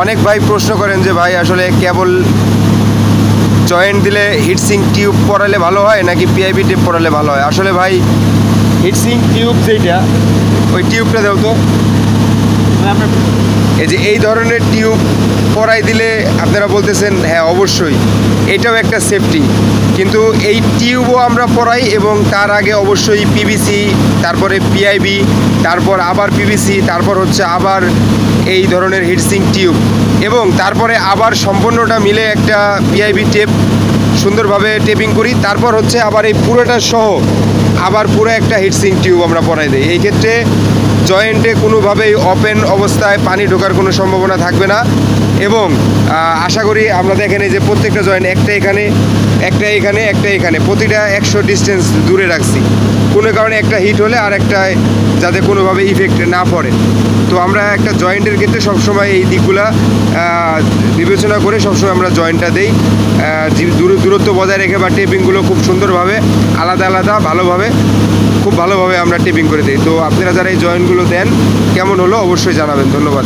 অনেক ভাই প্রশ্ন করেন যে ভাই আসলে কেবল জয়েন্ট দিলে হিটসিং টিউব পরালে ভালো হয় নাকি পিআইবি টেপ পরালে ভালো হয়। আসলে ভাই হিটসিং টিউব যেটা, ওই টিউবটা দেও তো। এই যে এই ধরনের টিউব পরাই দিলে আপনারা বলতেছেন হ্যাঁ অবশ্যই এটাও একটা সেফটি, কিন্তু এই টিউবও আমরা পরাই এবং তার আগে অবশ্যই পিভিসি, তারপরে পিআইবি, তারপর আবার পিভিসি, তারপর হচ্ছে আবার এই ধরনের হিটসিং টিউব, এবং তারপরে আবার সম্পূর্ণটা মিলে একটা পিআইবি টেপ সুন্দরভাবে টেপিং করি, তারপর হচ্ছে আবার এই পুরোটা সহ আবার পুরো একটা হিটসিং টিউব আমরা পরাই দিই। এই ক্ষেত্রে জয়েন্টে কোনোভাবেই ওপেন অবস্থায় পানি ঢোকার কোনো সম্ভাবনা থাকবে না। এবং আশা করি আমরা দেখেন এই যে প্রত্যেকটা জয়েন্ট, একটা এখানে, একটা এখানে, একটা এখানে, প্রতিটা 100 ডিস্টেন্স দূরে রাখছি, কোনো কারণে একটা হিট হলে আর একটা যাতে কোনোভাবে ইফেক্ট না পড়ে। তো আমরা একটা জয়েন্টের ক্ষেত্রে সবসময় এই দিকগুলা বিবেচনা করে সবসময় আমরা জয়েন্টটা দিই, দূরত্ব বজায় রেখে বা টেপিংগুলো খুব সুন্দরভাবে আলাদা আলাদা খুব ভালোভাবে আমরা টেপিং করে দিই। তো আপনারা যারা এই জয়েন্টগুলো দেন কেমন হলো অবশ্যই জানাবেন। ধন্যবাদ।